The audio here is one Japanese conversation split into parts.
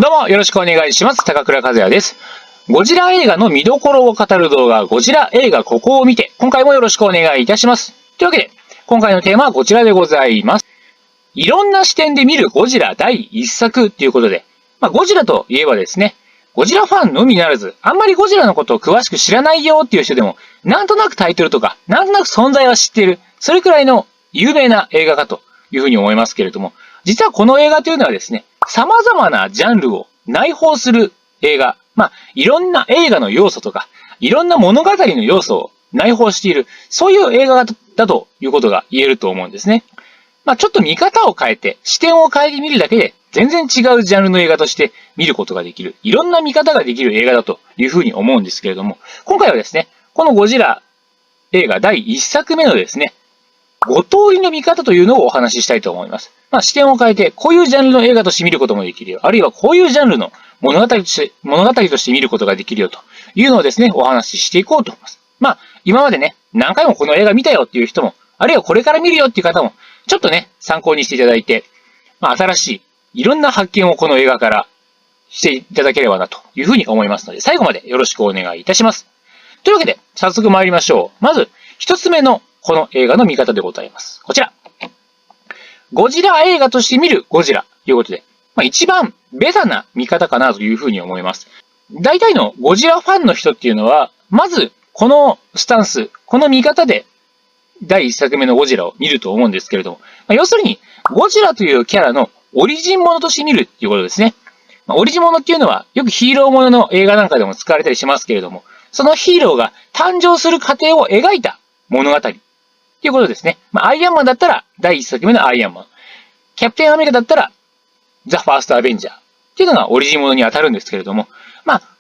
どうもよろしくお願いします。高倉和也です。ゴジラ映画の見どころを語る動画、ゴジラ映画ここを見て、今回もよろしくお願いいたします。というわけで、今回のテーマはこちらでございます。いろんな視点で見るゴジラ第一作ということで、ゴジラといえばですね、ゴジラファンのみならず、あんまりゴジラのことを詳しく知らないよっていう人でも、なんとなくタイトルとか、なんとなく存在は知っている、それくらいの有名な映画かというふうに思いますけれども、実はこの映画というのはですね、様々なジャンルを内包する映画、いろんな映画の要素とか、いろんな物語の要素を内包している、そういう映画だということが言えると思うんですね。ちょっと見方を変えて、視点を変えてみるだけで、全然違うジャンルの映画として見ることができる、いろんな見方ができる映画だというふうに思うんですけれども、今回はですね、このゴジラ映画第1作目のですね、5通りの見方というのをお話ししたいと思います。視点を変えて、こういうジャンルの映画として見ることもできるよ。あるいはこういうジャンルの物語として見ることができるよというのをですね、お話ししていこうと思います。今までね、何回もこの映画見たよっていう人も、あるいはこれから見るよっていう方も、ちょっとね、参考にしていただいて、新しい、いろんな発見をこの映画からしていただければなというふうに思いますので、最後までよろしくお願いいたします。というわけで、早速参りましょう。まず、一つ目のこの映画の見方でございます。こちら。ゴジラ映画として見るゴジラということで、一番ベタな見方かなというふうに思います。大体のゴジラファンの人っていうのは、まずこのスタンス、この見方で第一作目のゴジラを見ると思うんですけれども、要するにゴジラというキャラのオリジンものとして見るっていうことですね。オリジンものっていうのはよくヒーローものの映画なんかでも使われたりしますけれども、そのヒーローが誕生する過程を描いた物語。ということですね。アイアンマンだったら、第一作目のアイアンマン。キャプテンアメリカだったら、ザ・ファースト・アベンジャー。っていうのがオリジンものに当たるんですけれども、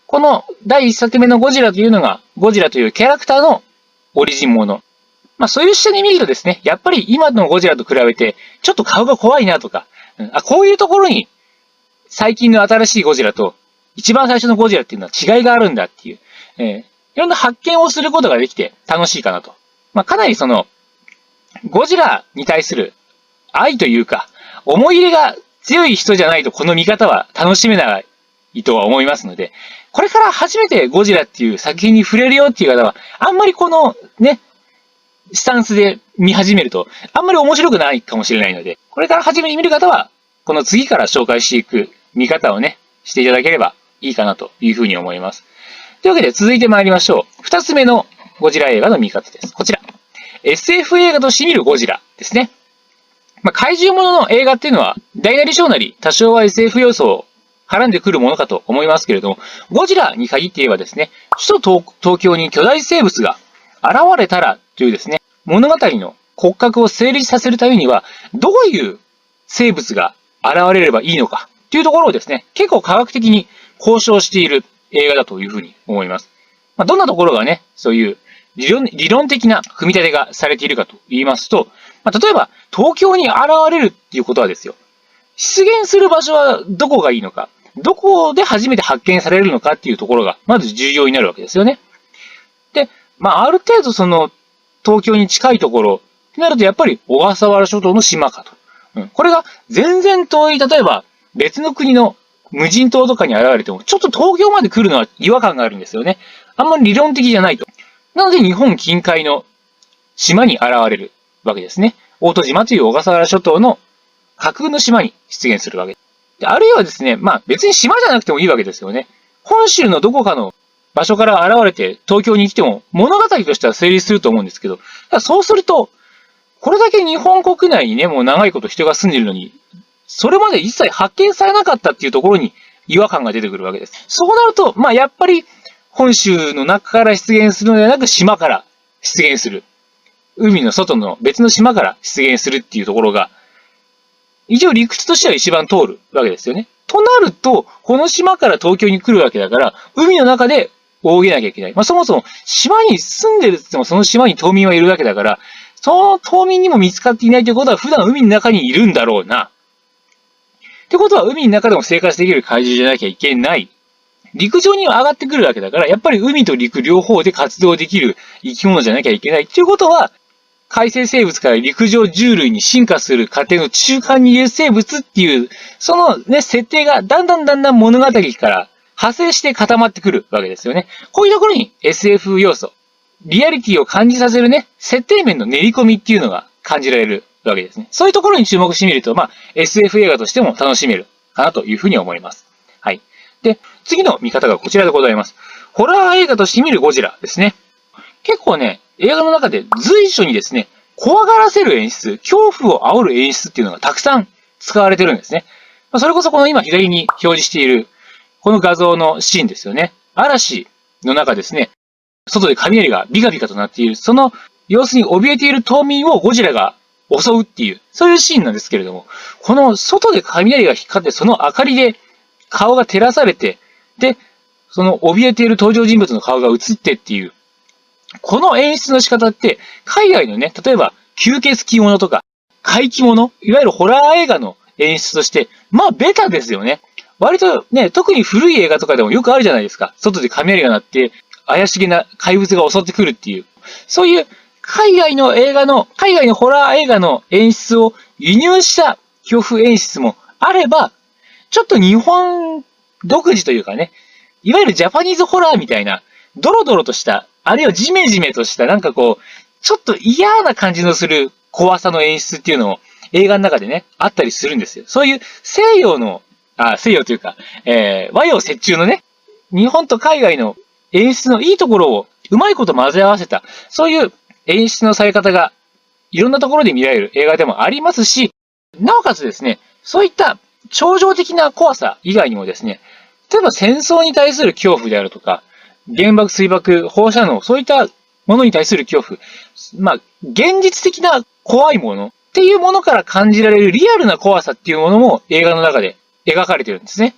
この第一作目のゴジラというのが、ゴジラというキャラクターのオリジンもの。そういう視点で見るとですね、やっぱり今のゴジラと比べて、ちょっと顔が怖いなとか、こういうところに、最近の新しいゴジラと、一番最初のゴジラっていうのは違いがあるんだっていう、いろんな発見をすることができて楽しいかなと。かなりゴジラに対する愛というか、思い入れが強い人じゃないとこの見方は楽しめないとは思いますので、これから初めてゴジラっていう作品に触れるよっていう方は、あんまりこのね、スタンスで見始めると、あんまり面白くないかもしれないので、これから初めに見る方は、この次から紹介していく見方をね、していただければいいかなというふうに思います。というわけで続いて参りましょう。二つ目のゴジラ映画の見方です。こちら。SF 映画として見るゴジラですね。怪獣ものの映画っていうのは、大なり小なり多少は SF 要素を絡んでくるものかと思いますけれども、ゴジラに限って言えばですね、首都東京に巨大生物が現れたらというですね、物語の骨格を成立させるためには、どういう生物が現れればいいのかというところをですね、結構科学的に交渉している映画だというふうに思います。どんなところがね、そういう理論的な組み立てがされているかと言いますと、例えば東京に現れるっていうことはですよ、出現する場所はどこがいいのか、どこで初めて発見されるのかっていうところがまず重要になるわけですよね。で、ある程度東京に近いところってなるとやっぱり小笠原諸島の島かと。これが全然遠い、例えば別の国の無人島とかに現れても、ちょっと東京まで来るのは違和感があるんですよね。あんまり理論的じゃないと。なので日本近海の島に現れるわけですね。大戸島という小笠原諸島の架空の島に出現するわけで。あるいはですね、別に島じゃなくてもいいわけですよね。本州のどこかの場所から現れて東京に来ても物語としては成立すると思うんですけど、そうすると、これだけ日本国内にね、もう長いこと人が住んでいるのに、それまで一切発見されなかったっていうところに違和感が出てくるわけです。そうなると、やっぱり本州の中から出現するのではなく島から出現する。海の外の別の島から出現するっていうところが、一応理屈としては一番通るわけですよね。となると、この島から東京に来るわけだから、海の中で泳げなきゃいけない。そもそも島に住んでるって言ってもその島に島民はいるわけだから、その島民にも見つかっていないということは普段海の中にいるんだろうな。ってことは海の中でも生活できる怪獣じゃなきゃいけない。陸上には上がってくるわけだから、やっぱり海と陸両方で活動できる生き物じゃなきゃいけないっていうことは、海生生物から陸上獣類に進化する過程の中間にいる生物っていう、そのね、設定がだんだん物語から派生して固まってくるわけですよね。こういうところに SF 要素、リアリティを感じさせるね、設定面の練り込みっていうのが感じられるわけですね。そういうところに注目してみると、SF 映画としても楽しめるかなというふうに思います。はい。で、次の見方がこちらでございます。ホラー映画として見るゴジラですね。結構ね、映画の中で随所にですね、怖がらせる演出、恐怖を煽る演出っていうのがたくさん使われてるんですね。それこそこの今左に表示している、この画像のシーンですよね。嵐の中ですね、外で雷がビカビカとなっている、その様子に怯えている島民をゴジラが襲うっていう、そういうシーンなんですけれども、この外で雷が光って、その明かりで顔が照らされて、で、その怯えている登場人物の顔が映ってっていう、この演出の仕方って、海外のね、例えば、吸血鬼ものとか、怪奇もの、いわゆるホラー映画の演出として、ベタですよね。割とね、特に古い映画とかでもよくあるじゃないですか。外で雷が鳴って、怪しげな怪物が襲ってくるっていう。そういう、海外のホラー映画の演出を輸入した恐怖演出もあれば、ちょっと日本独自というかね、いわゆるジャパニーズホラーみたいな、ドロドロとした、あるいはジメジメとした、ちょっと嫌な感じのする怖さの演出っていうのを映画の中でね、あったりするんですよ。そういう西洋というか、和洋折衷のね、日本と海外の演出のいいところをうまいこと混ぜ合わせた、そういう演出のされ方がいろんなところで見られる映画でもありますし、なおかつですね、そういった超常的な怖さ以外にもですね、例えば戦争に対する恐怖であるとか、原爆、水爆、放射能、そういったものに対する恐怖、現実的な怖いものっていうものから感じられるリアルな怖さっていうものも映画の中で描かれてるんですね。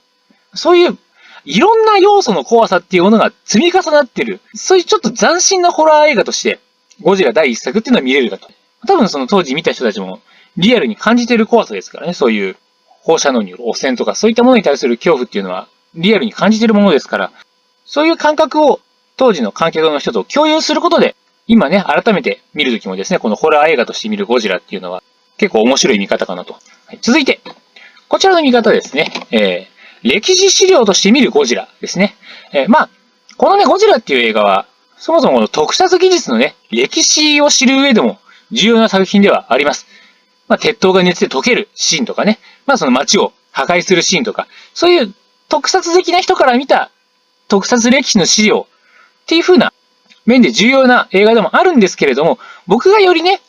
そういういろんな要素の怖さっていうものが積み重なってる、そういうちょっと斬新なホラー映画として、ゴジラ第一作っていうのは見れるかと。多分その当時見た人たちもリアルに感じてる怖さですからね、そういう放射能による汚染とかそういったものに対する恐怖っていうのはリアルに感じてるものですから、そういう感覚を当時の観客の人と共有することで、今ね、改めて見るときもですね、このホラー映画として見るゴジラっていうのは結構面白い見方かなと。はい、続いて、こちらの見方ですね。歴史資料として見るゴジラですね。このね、ゴジラっていう映画は、そもそもの特撮技術のね、歴史を知る上でも重要な作品ではあります。鉄塔が熱で溶けるシーンとかね、その街を破壊するシーンとか、そういう特撮的な人から見た特撮歴史の資料っていう風な面で重要な映画でもあるんですけれども、僕がよりね、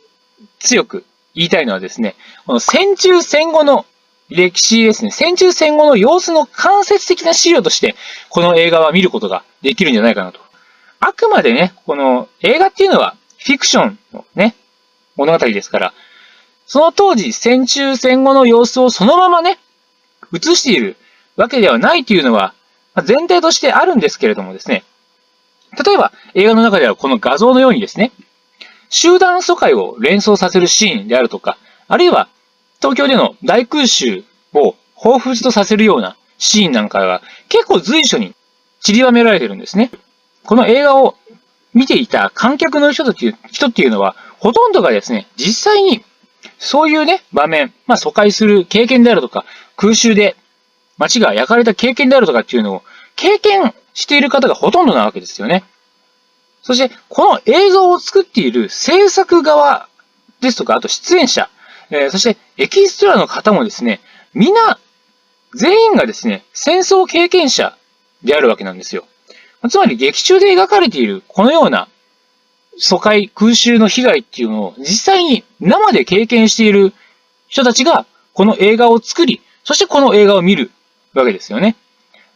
強く言いたいのはですね、この戦中戦後の歴史ですね、戦中戦後の様子の間接的な資料として、この映画は見ることができるんじゃないかなと。あくまでね、この映画っていうのはフィクションのね、物語ですから、その当時戦中戦後の様子をそのままね、映しているわけではないというのは、前提としてあるんですけれどもですね、例えば映画の中ではこの画像のようにですね、集団疎開を連想させるシーンであるとか、あるいは東京での大空襲を彷彿とさせるようなシーンなんかが結構随所に散りばめられてるんですね。この映画を見ていた観客の人っていうのは、ほとんどがですね、実際にそういうね、場面、疎開する経験であるとか、空襲で街が焼かれた経験であるとかっていうのを経験している方がほとんどなわけですよね。そして、この映像を作っている制作側ですとか、あと出演者、そしてエキストラの方もですね、みんな、全員がですね、戦争経験者であるわけなんですよ。つまり劇中で描かれているこのような疎開、空襲の被害っていうのを実際に生で経験している人たちがこの映画を作り、そしてこの映画を見るわけですよね。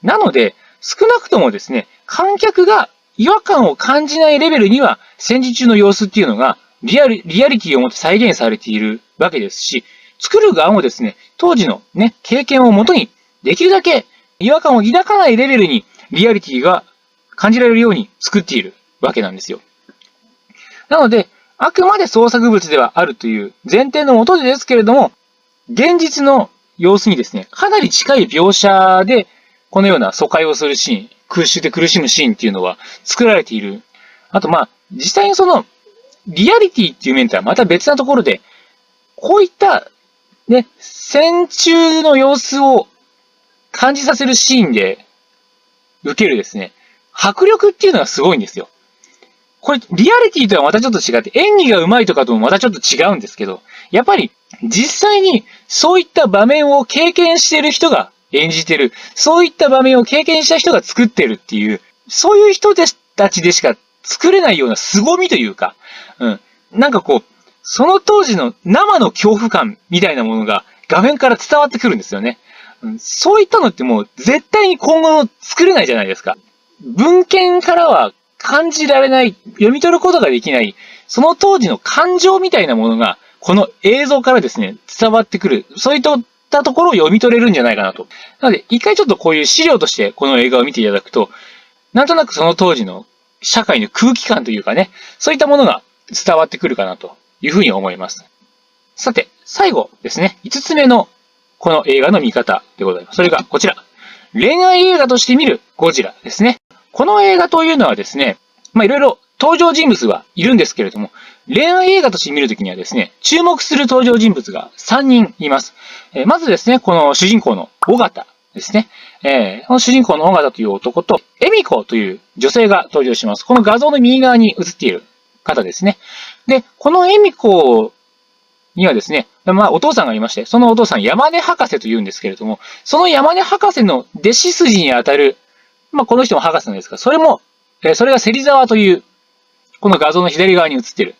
なので、少なくともですね、観客が違和感を感じないレベルには戦時中の様子っていうのがリアリティを持って再現されているわけですし、作る側もですね、当時のね、経験をもとにできるだけ違和感を抱かないレベルにリアリティが感じられるように作っているわけなんですよ。なので、あくまで創作物ではあるという前提のもとでですけれども、現実の様子にですね、かなり近い描写で、このような疎開をするシーン、空襲で苦しむシーンっていうのは作られている。あと実際にその、リアリティっていう面とはまた別なところで、こういった、ね、戦中の様子を感じさせるシーンで受けるですね、迫力っていうのがすごいんですよ。これ、リアリティとはまたちょっと違って、演技が上手いとかともまたちょっと違うんですけど、やっぱり実際にそういった場面を経験している人が演じてる、そういった場面を経験した人が作ってるっていう、そういう人たちでしか作れないような凄みというか、なんかこう、その当時の生の恐怖感みたいなものが画面から伝わってくるんですよね。そういったのってもう絶対に今後作れないじゃないですか。文献からは感じられない、読み取ることができない、その当時の感情みたいなものが、この映像からですね、伝わってくる。そういったところを読み取れるんじゃないかなと。なので、一回ちょっとこういう資料としてこの映画を見ていただくと、なんとなくその当時の社会の空気感というかね、そういったものが伝わってくるかなというふうに思います。さて、最後ですね、5つ目のこの映画の見方でございます。それがこちら。恋愛映画として見るゴジラですね。この映画というのはですね、いろいろ登場人物はいるんですけれども、恋愛映画として見るときにはですね、注目する登場人物が3人います。まずですね、この主人公の尾形ですね。この主人公の尾形という男と、恵美子という女性が登場します。この画像の右側に映っている方ですね。で、この恵美子にはですね、お父さんがいまして、そのお父さん山根博士と言うんですけれども、その山根博士の弟子筋にあたる、この人も博士なんですが、それが芹沢という、この画像の左側に映っている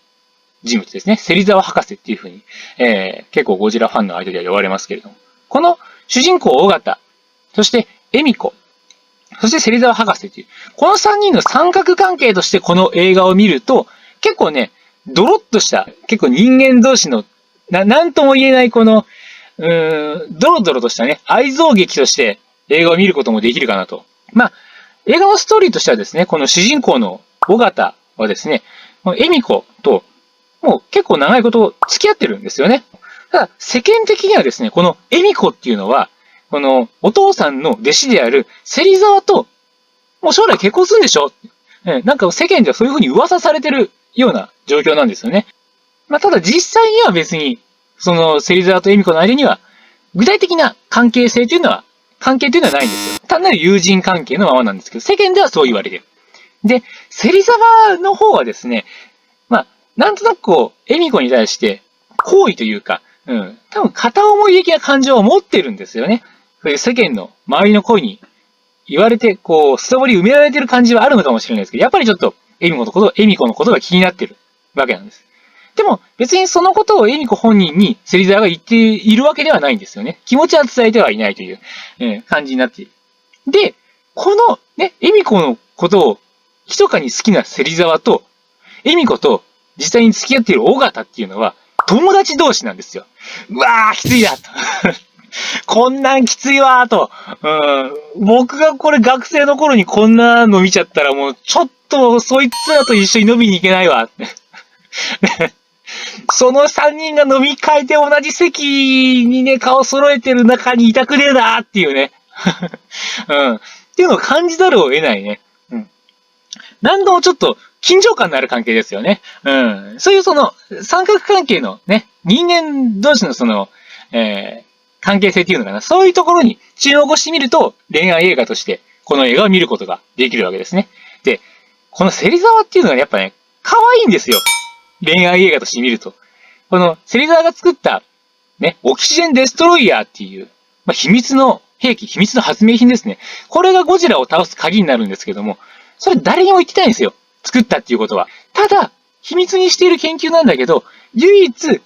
人物ですね。芹沢博士っていうふうに、結構ゴジラファンの間では呼ばれますけれども、この主人公尾形、そして恵美子、そして芹沢博士という、この3人の三角関係としてこの映画を見ると、結構ね、ドロッとした、結構人間同士の、なんとも言えないこの、ドロドロとしたね、愛憎劇として映画を見ることもできるかなと。映画のストーリーとしてはですね、この主人公の尾形はですね、恵美子ともう結構長いこと付き合ってるんですよね。ただ、世間的にはですね、この恵美子っていうのは、このお父さんの弟子である芹沢と、もう将来結婚するんでしょ？なんか世間ではそういう風に噂されてるような状況なんですよね。ただ実際には別に、その芹沢と恵美子の間には、具体的な関係というのはないんですよ。単なる友人関係のままなんですけど、世間ではそう言われてる。で、芹沢の方はですね、なんとなくこう、恵美子に対して、好意というか、多分片思い的な感情を持ってるんですよね。そういう世間の周りの声に言われて、こう、深掘り埋められてる感じはあるのかもしれないですけど、やっぱりちょっと、恵美子のことが気になってるわけなんです。でも、別にそのことを恵美子本人に芹沢が言っているわけではないんですよね。気持ちは伝えてはいないという、感じになっている。で、このね、恵美子のことを密かに好きな芹沢と、恵美子と実際に付き合っている尾形っていうのは、友達同士なんですよ。うわー、きついなと。こんなんきついわーと。僕がこれ学生の頃にこんなの見ちゃったらもうちょっとそいつらと一緒に飲みに行けないわ。その3人が飲み会で同じ席にね、顔揃えてる中にいたくねえなーっていうね。っていうのを感じざるを得ないね。何度もちょっと緊張感のある関係ですよね。そういうその三角関係のね、人間同士のその、関係性っていうのかな。そういうところに注目してみると、恋愛映画としてこの映画を見ることができるわけですね。で、この芹沢っていうのがやっぱね、可愛いんですよ。恋愛映画として見ると。この芹沢が作ったね、オキシジェンデストロイヤーっていう、秘密の兵器、秘密の発明品ですね。これがゴジラを倒す鍵になるんですけども、それ誰にも言ってないんですよ。作ったっていうことは。ただ、秘密にしている研究なんだけど、唯一、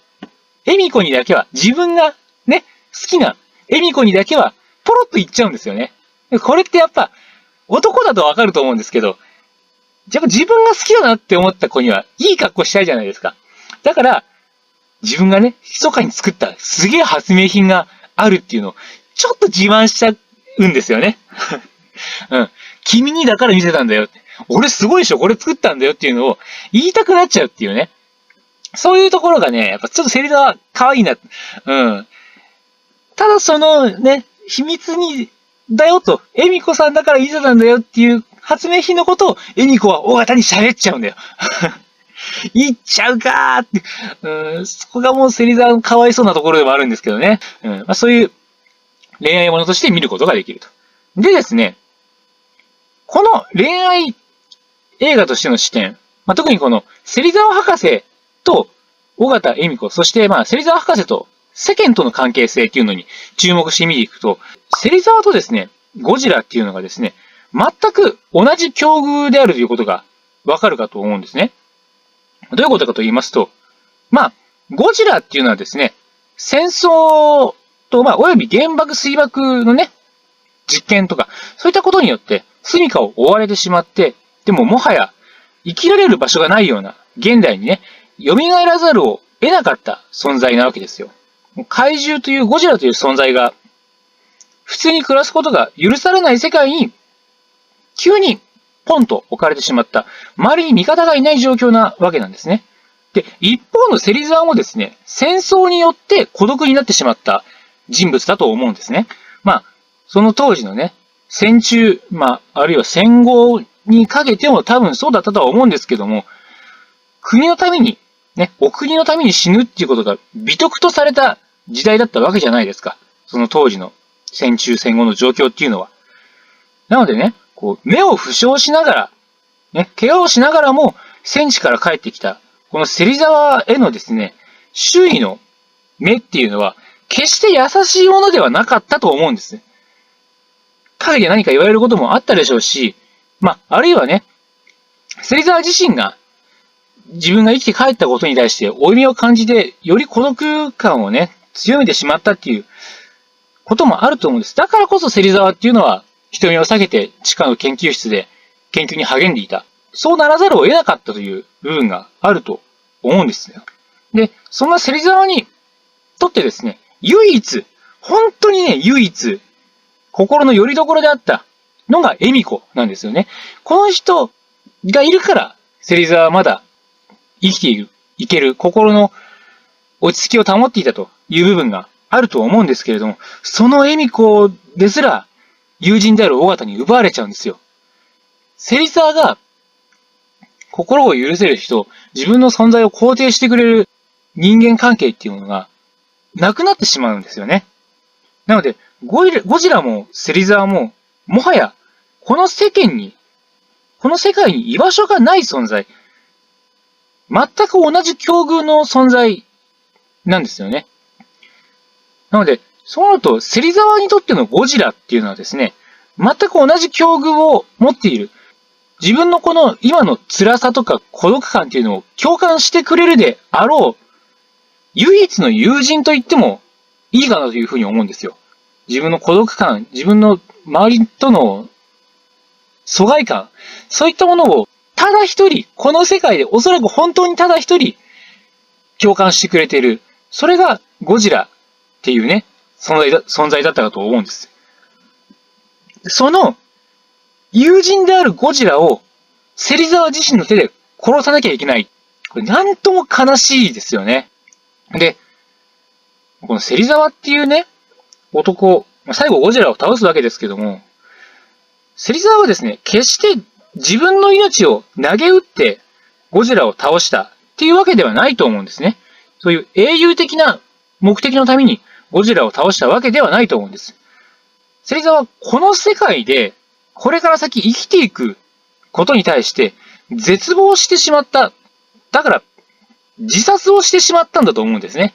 恵美子にだけは、自分がね、好きな恵美子にだけは、ポロッと言っちゃうんですよね。これってやっぱ、男だとわかると思うんですけど、やっぱ自分が好きだなって思った子には、いい格好したいじゃないですか。だから、自分がね、密かに作ったすげえ発明品があるっていうのを、ちょっと自慢しちゃうんですよね。君にだから見せたんだよって。俺すごいでしょこれ作ったんだよっていうのを言いたくなっちゃうっていうね。そういうところがね、やっぱちょっと芹沢可愛いな。ただそのね、秘密に、だよと、恵美子さんだから見せたんだよっていう発明品のことを、恵美子は大型に喋っちゃうんだよ。行っちゃうかーって、そこがもう芹沢のかわいそうなところでもあるんですけどね。そういう恋愛ものとして見ることができると。でですね、この恋愛映画としての視点、特にこの芹沢博士と尾形恵美子、そして芹沢博士と世間との関係性っていうのに注目して見ていくと、芹沢とですね、ゴジラっていうのがですね、全く同じ境遇であるということがわかるかと思うんですね。どういうことかと言いますと、ゴジラっていうのはですね、戦争と、および原爆水爆のね、実験とか、そういったことによって住処を追われてしまって、でももはや生きられる場所がないような現代にね、蘇らざるを得なかった存在なわけですよ。怪獣というゴジラという存在が、普通に暮らすことが許されない世界に、急にポンと置かれてしまった、周りに味方がいない状況なわけなんですね。で、一方の芹沢もですね、戦争によって孤独になってしまった人物だと思うんですね。その当時のね、戦中、あるいは戦後にかけても多分そうだったとは思うんですけども、国のために、ね、お国のために死ぬっていうことが美徳とされた時代だったわけじゃないですか。その当時の戦中戦後の状況っていうのは。なのでね、目を負傷しながら、ね、怪我をしながらも戦地から帰ってきた、この芹沢へのですね、周囲の目っていうのは、決して優しいものではなかったと思うんです。陰で何か言われることもあったでしょうし、あるいはね、芹沢自身が自分が生きて帰ったことに対して負い目を感じて、より孤独感をね、強めてしまったっていうこともあると思うんです。だからこそ芹沢っていうのは人目を避けて地下の研究室で研究に励んでいた。そうならざるを得なかったという部分があると思うんですよ。で、そんな芹沢にとってですね、本当にね、唯一、心の拠り所であったのが恵美子なんですよね。この人がいるから、芹沢はまだ生きていける、心の落ち着きを保っていたという部分があると思うんですけれども、その恵美子ですら、友人である尾形に奪われちゃうんですよ。芹沢が、心を許せる人、自分の存在を肯定してくれる人間関係っていうものが、なくなってしまうんですよね。なので、ゴジラも芹沢も、もはや、この世界に居場所がない存在、全く同じ境遇の存在なんですよね。なので、そうなると、芹沢にとってのゴジラっていうのはですね、全く同じ境遇を持っている。自分のこの今の辛さとか孤独感っていうのを共感してくれるであろう、唯一の友人と言ってもいいかなというふうに思うんですよ。自分の孤独感、自分の周りとの疎外感、そういったものをただ一人、この世界でおそらく本当にただ一人共感してくれている。それがゴジラっていうね、存在だったかと思うんです。その友人であるゴジラを芹沢自身の手で殺さなきゃいけない。これなんとも悲しいですよね。で、この芹沢っていうね、男、最後ゴジラを倒すわけですけども、芹沢はですね、決して自分の命を投げ打ってゴジラを倒したっていうわけではないと思うんですね。そういう英雄的な目的のためにゴジラを倒したわけではないと思うんです。芹沢はこの世界でこれから先生きていくことに対して絶望してしまった。だから自殺をしてしまったんだと思うんですね。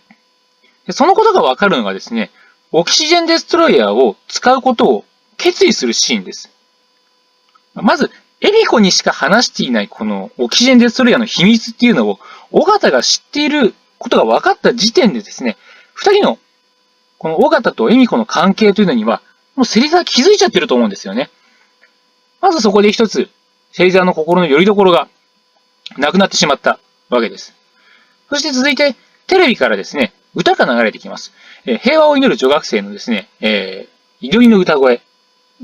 そのことがわかるのがですね、オキシジェンデストロイヤーを使うことを決意するシーンです。まず、エリコにしか話していないこのオキシジェンデストロイヤーの秘密っていうのを、尾形が知っていることが分かった時点でですね、二人のこの尾形とエミコの関係というのには、もう芹沢気づいちゃってると思うんですよね。まずそこで一つ、芹沢の心の拠り所がなくなってしまったわけです。そして続いて、テレビからですね、歌が流れてきます。平和を祈る女学生のですね、祈りの歌声。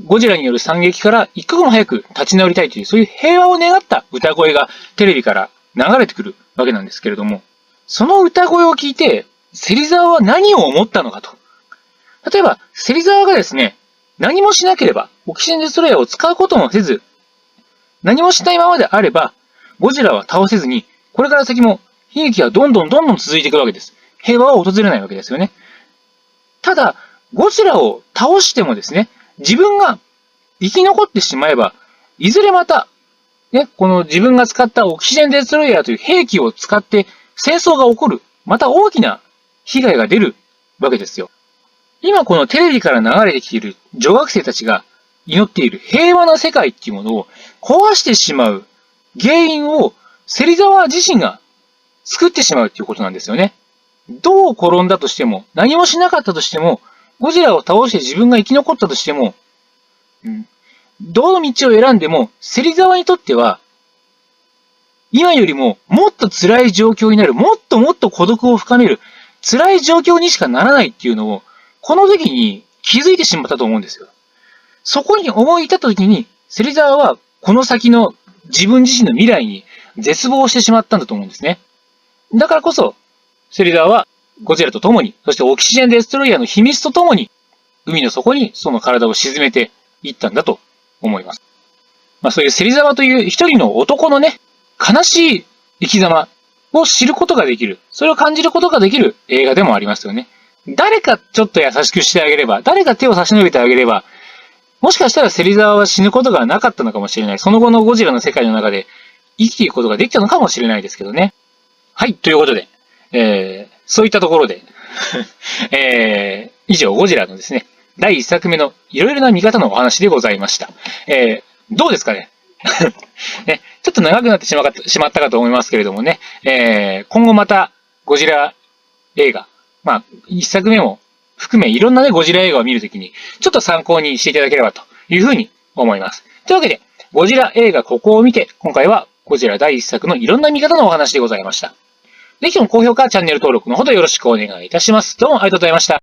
ゴジラによる惨劇から一刻も早く立ち直りたいという、そういう平和を願った歌声がテレビから流れてくるわけなんですけれども、その歌声を聞いて、芹沢は何を思ったのかと。例えば、芹沢がですね、何もしなければ、オキシジェンデストロイヤーを使うこともせず、何もしないままであれば、ゴジラは倒せずにこれから先も悲劇はどんどん続いていくわけです。平和は訪れないわけですよね。ただ、ゴジラを倒してもですね、自分が生き残ってしまえば、いずれまた、ね、この自分が使ったオキシジェンデストロイヤーという兵器を使って戦争が起こる。また大きな被害が出るわけですよ。今このテレビから流れてきている女学生たちが祈っている平和な世界っていうものを壊してしまう原因を芹沢自身が作ってしまうっていうことなんですよね。どう転んだとしても、何もしなかったとしても、ゴジラを倒して自分が生き残ったとしても、どの道を選んでも、芹沢にとっては、今よりももっと辛い状況になる、もっと孤独を深める、辛い状況にしかならないっていうのを、この時に気づいてしまったと思うんですよ。そこに思い至った時に、芹沢はこの先の自分自身の未来に絶望してしまったんだと思うんですね。だからこそ、芹沢はゴジラと共に、そしてオキシジェンデストロイヤーの秘密と共に、海の底にその体を沈めていったんだと思います。そういう芹沢という一人の男のね、悲しい生き様を知ることができる。それを感じることができる映画でもありますよね。誰かちょっと優しくしてあげれば、誰か手を差し伸べてあげれば、もしかしたら芹沢は死ぬことがなかったのかもしれない。その後のゴジラの世界の中で生きていくことができたのかもしれないですけどね。はい、ということで、そういったところで、以上ゴジラのですね、第1作目のいろいろな見方のお話でございました。どうですかねね、ちょっと長くなってしまったかと思いますけれどもね、今後またゴジラ映画、1作目も含めいろんなね、ゴジラ映画を見るときに、ちょっと参考にしていただければというふうに思います。というわけで、ゴジラ映画ここを見て、今回はゴジラ第1作のいろんな見方のお話でございました。ぜひとも高評価、チャンネル登録のほどよろしくお願いいたします。どうもありがとうございました。